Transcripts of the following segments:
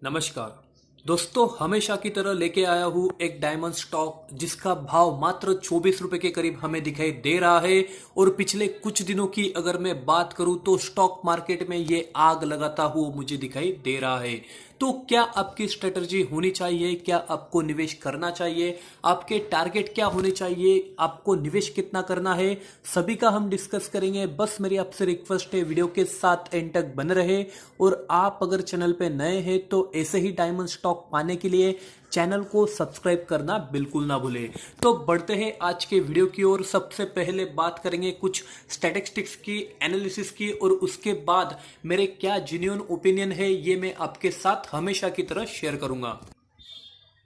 नमस्कार दोस्तों, हमेशा की तरह लेके आया हूँ एक डायमंड स्टॉक जिसका भाव मात्र 24 रुपए के करीब हमें दिखाई दे रहा है। और पिछले कुछ दिनों की अगर मैं बात करूं तो स्टॉक मार्केट में ये आग लगाता हुआ मुझे दिखाई दे रहा है। तो क्या आपकी स्ट्रेटजी होनी चाहिए? क्या आपको निवेश करना चाहिए? आपके टारगेट क्या होने चाहिए? आपको निवेश कितना करना है? सभी का हम डिस्कस करेंगे। बस मेरी आपसे रिक्वेस्ट है, वीडियो के साथ एंड तक बने रहे। और आप अगर चैनल पे नए हैं तो ऐसे ही डायमंड स्टॉक पाने के लिए चैनल को सब्सक्राइब करना बिल्कुल ना भूलें। तो बढ़ते हैं आज के वीडियो की ओर। सबसे पहले बात करेंगे कुछ स्टैटिस्टिक्स की, एनालिसिस की, और उसके बाद मेरे क्या जेन्युइन ओपिनियन है ये मैं आपके साथ हमेशा की तरह शेयर करूंगा।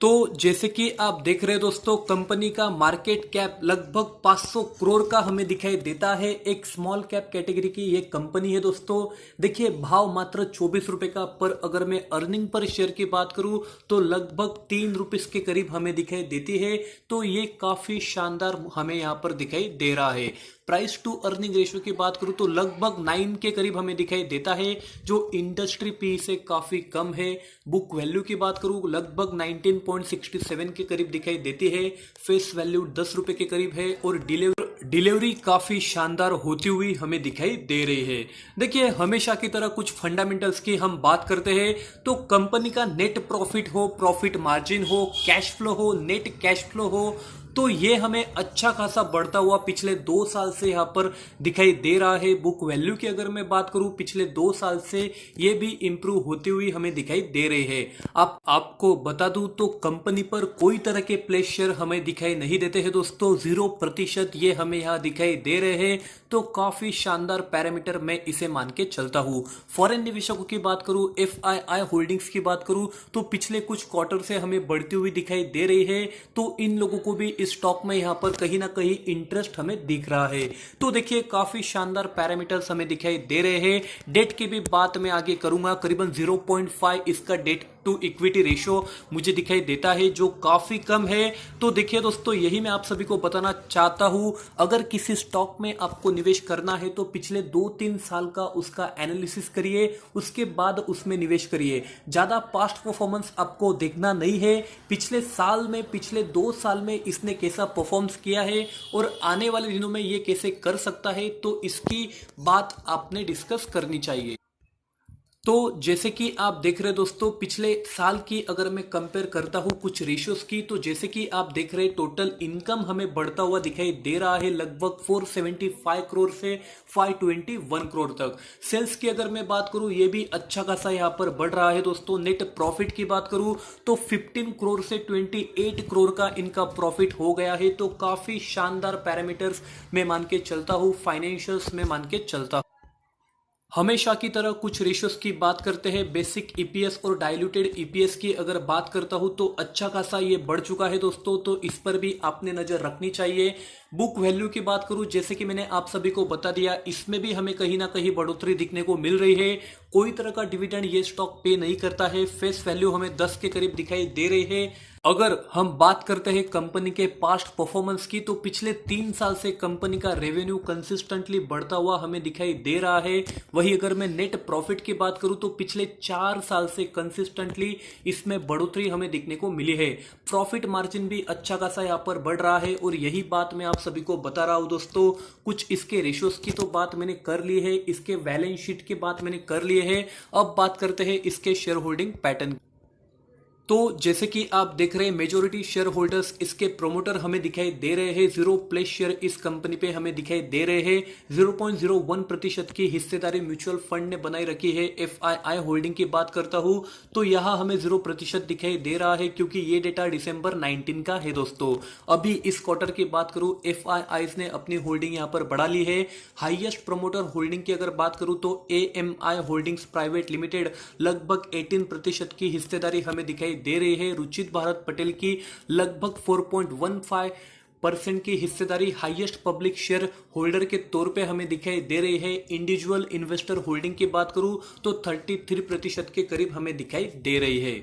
तो जैसे कि आप देख रहे हैं दोस्तों, कंपनी का मार्केट कैप लगभग 500 करोड़ का हमें दिखाई देता है। एक स्मॉल कैप कैटेगरी की ये कंपनी है दोस्तों। देखिए, भाव मात्र 24 रुपए का, पर अगर मैं अर्निंग पर शेयर की बात करूं तो लगभग 3 रुपीस के करीब हमें दिखाई देती है। तो ये काफी शानदार हमें यहाँ पर दिखाई दे रहा है। प्राइस टू अर्निंग रेशियो की बात करूं तो लगभग 9 के करीब हमें दिखाई देता है, जो इंडस्ट्री पी से काफी कम है। बुक वैल्यू की बात करूं लगभग 19.67 के करीब दिखाई देती है। फेस वैल्यू 10 रुपए के करीब है और डिलीवरी काफी शानदार होती हुई हमें दिखाई दे रही है। देखिए, हमेशा की तरह कुछ फंडामेंटल्स की हम बात करते हैं तो कंपनी का नेट प्रॉफिट हो, प्रॉफिट मार्जिन हो, कैश फ्लो हो, नेट कैश फ्लो हो, तो ये हमें अच्छा खासा बढ़ता हुआ पिछले 2 साल से यहाँ पर दिखाई दे रहा है। बुक वैल्यू की अगर मैं बात करूं पिछले 2 साल से ये भी इंप्रूव होती हुई हमें दिखाई दे रही है। आपको बता दूं तो कंपनी पर कोई तरह के प्रेशर हमें दिखाई नहीं देते हैं दोस्तों। 0% ये हमें यहाँ दिखाई दे रहे हैं। तो काफी शानदार पैरामीटर मैं इसे मान के चलता हूँ। फॉरेन निवेशकों की बात करूं, FII होल्डिंग्स की बात करूं तो पिछले कुछ क्वार्टर से हमें बढ़ती हुई दिखाई दे रही है। तो इन लोगों को भी इस स्टॉक में यहां पर कहीं ना कहीं इंटरेस्ट हमें दिख रहा है। तो देखिए, काफी शानदार पैरामीटर्स हमें दिखाई दे रहे हैं। डेट की भी बात मैं आगे करूंगा। करीबन 0.5 इसका डेट टू इक्विटी रेशियो मुझे दिखाई देता है, जो काफी कम है। तो देखिए दोस्तों, यही मैं आप सभी को बताना चाहता हूं। अगर किसी स्टॉक में आपको निवेश करना है तो पिछले 2-3 साल का उसका एनालिसिस करिए, उसके बाद उसमें निवेश करिए। ज्यादा पास्ट परफॉर्मेंस आपको देखना नहीं है। पिछले साल में, पिछले 2 साल में इसने कैसा परफॉर्मेंस किया है और आने वाले दिनों में ये कैसे कर सकता है, तो इसकी बात आपने डिस्कस करनी चाहिए। तो जैसे कि आप देख रहे हैं दोस्तों, पिछले साल की अगर मैं कंपेयर करता हूं कुछ रेशियोज की, तो जैसे कि आप देख रहे हैं टोटल इनकम हमें बढ़ता हुआ दिखाई दे रहा है लगभग 475 करोड़ से 521 करोड़ तक। सेल्स की अगर मैं बात करूं, ये भी अच्छा खासा यहां पर बढ़ रहा है दोस्तों। नेट प्रॉफिट की बात करूं तो 15 करोड़ से 28 करोड़ का इनका प्रॉफिट हो गया है। तो काफी शानदार पैरामीटर्स मैं मान के चलता हूं, फाइनेंशियल्स में मान के चलता हूं। हमेशा की तरह कुछ रेशियोज की बात करते हैं। बेसिक ईपीएस और डाइल्यूटेड ईपीएस की अगर बात करता हूं तो अच्छा खासा ये बढ़ चुका है दोस्तों। तो इस पर भी आपने नजर रखनी चाहिए। बुक वैल्यू की बात करूं, जैसे कि मैंने आप सभी को बता दिया, इसमें भी हमें कहीं ना कहीं बढ़ोतरी दिखने को मिल रही है। कोई तरह का डिविडेंड ये स्टॉक पे नहीं करता है। फेस वैल्यू हमें 10 के करीब दिखाई दे रही है। अगर हम बात करते हैं कंपनी के पास्ट परफॉर्मेंस की, तो पिछले 3 साल से कंपनी का रेवेन्यू कंसिस्टेंटली बढ़ता हुआ हमें दिखाई दे रहा है। वही अगर मैं नेट प्रॉफिट की बात करूं तो पिछले 4 साल से कंसिस्टेंटली इसमें बढ़ोतरी हमें दिखने को मिली है। प्रॉफिट मार्जिन भी अच्छा खासा यहाँ पर बढ़ रहा है। और यही बात मैं आप सभी को बता रहा हूं दोस्तों। कुछ इसके रेशियोज की तो बात मैंने कर ली है, इसके बैलेंस शीट की बात मैंने कर ली है। अब बात करते हैं इसके शेयर होल्डिंग पैटर्न। तो जैसे कि आप देख रहे हैं, मेजोरिटी शेयर होल्डर्स इसके प्रोमोटर हमें दिखाई दे रहे हैं। 0+ शेयर इस कंपनी पे हमें दिखाई दे रहे हैं। 0.01% की हिस्सेदारी म्यूचुअल फंड ने बनाई रखी है। FII होल्डिंग की बात करता हूं तो यहां हमें 0% दिखाई दे रहा है, क्योंकि ये डेटा दिसंबर 19 का है दोस्तों। अभी इस क्वार्टर की बात करूं, FIIs ने अपनी होल्डिंग यहां पर बढ़ा ली है। हाईएस्ट प्रोमोटर होल्डिंग की अगर बात करूं तो AMI होल्डिंग्स प्राइवेट लिमिटेड लगभग 18% की हिस्सेदारी हमें दिखाई दे रही है। रुचित भारत पटेल की लगभग 4.15% की हिस्सेदारी हाईएस्ट पब्लिक शेयर होल्डर के तौर पे हमें दिखाई दे रही है। इंडिविजुअल इन्वेस्टर होल्डिंग की बात करूं तो 33% के करीब हमें दिखाई दे रही है।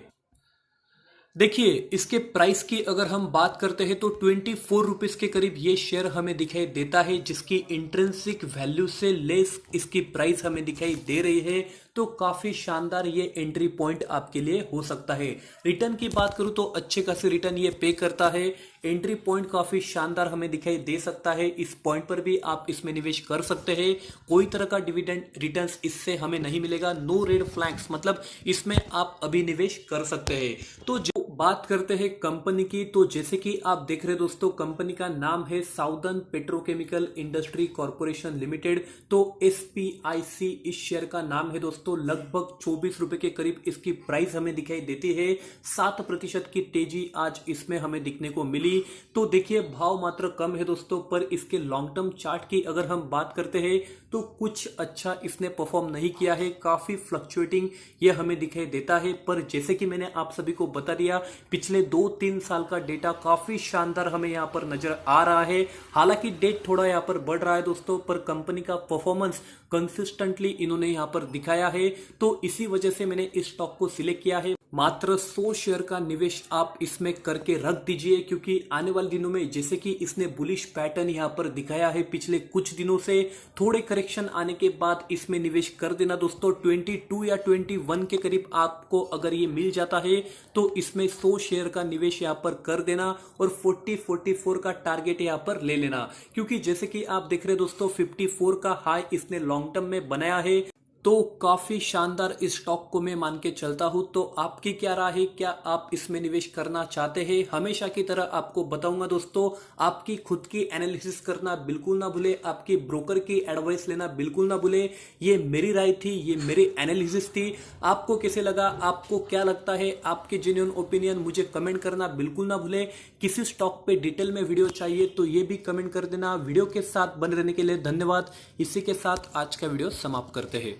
देखिए, इसके प्राइस की अगर हम बात करते हैं तो 24 रुपीज के करीब ये शेयर हमें दिखाई देता है, जिसकी इंट्रिंसिक वैल्यू से लेस इसकी प्राइस हमें दिखाई दे रही है। तो काफी शानदार ये एंट्री पॉइंट आपके लिए हो सकता है। रिटर्न की बात करूं तो अच्छे खासे रिटर्न ये पे करता है। एंट्री पॉइंट काफी शानदार हमें दिखाई दे सकता है। इस पॉइंट पर भी आप इसमें निवेश कर सकते हैं। कोई तरह का डिविडेंड रिटर्न्स इससे हमें नहीं मिलेगा। नो रेड फ्लैग्स, मतलब इसमें आप अभी निवेश कर सकते हैं। तो जो बात करते हैं कंपनी की, तो जैसे कि आप देख रहे हैं दोस्तों, कंपनी का नाम है southern petrochemical industry corporation limited. तो SPIC इस शेयर का नाम है दोस्तों। लगभग 24 रुपए के करीब इसकी प्राइस हमें दिखाई देती है। 7% की तेजी आज इसमें हमें दिखने को मिली। तो देखिए, भाव मात्र कम है दोस्तों, पर इसके लॉन्ग टर्म चार्ट की अगर हम बात करते हैं तो कुछ अच्छा इसने परफॉर्म नहीं किया है। काफी फ्लक्चुएटिंग ये हमें दिखाई देता है। पर जैसे कि मैंने आप सभी को बता दिया, पिछले 2-3 साल का डेटा काफी शानदार हमें यहां पर नजर आ रहा है। हालांकि डेट थोड़ा यहां पर बढ़ रहा है दोस्तों, पर कंपनी का परफॉर्मेंस कंसिस्टेंटली इन्होंने यहां पर दिखाया है। तो इसी वजह से मैंने इस स्टॉक को सिलेक्ट किया है। मात्र 100 शेयर का निवेश आप इसमें करके रख दीजिए, क्योंकि आने वाले दिनों में जैसे कि इसने बुलिश पैटर्न यहां पर दिखाया है पिछले कुछ दिनों से, थोड़े करेक्शन आने के बाद इसमें निवेश कर देना दोस्तों। 22 या 21 के करीब आपको अगर ये मिल जाता है तो इसमें 100 शेयर का निवेश यहां पर कर देना और 44 का टारगेट यहां पर ले लेना। क्योंकि जैसे कि आप देख रहे हैं दोस्तों, 54 का हाई इसने लॉन्ग टर्म में बनाया है। तो काफी शानदार इस स्टॉक को मैं मान के चलता हूं। तो आपकी क्या राय है, क्या आप इसमें निवेश करना चाहते हैं? हमेशा की तरह आपको बताऊंगा दोस्तों, आपकी खुद की एनालिसिस करना बिल्कुल ना भूले, आपकी ब्रोकर की एडवाइस लेना बिल्कुल ना भूले। ये मेरी राय थी, ये मेरी एनालिसिस थी। आपको कैसे लगा, आपको क्या लगता है, आपके जेन्युइन ओपिनियन मुझे कमेंट करना बिल्कुल ना भूले। किसी स्टॉक पे डिटेल में वीडियो चाहिए तो ये भी कमेंट कर देना। वीडियो के साथ बने रहने के लिए धन्यवाद। इसी के साथ आज का वीडियो समाप्त करते हैं।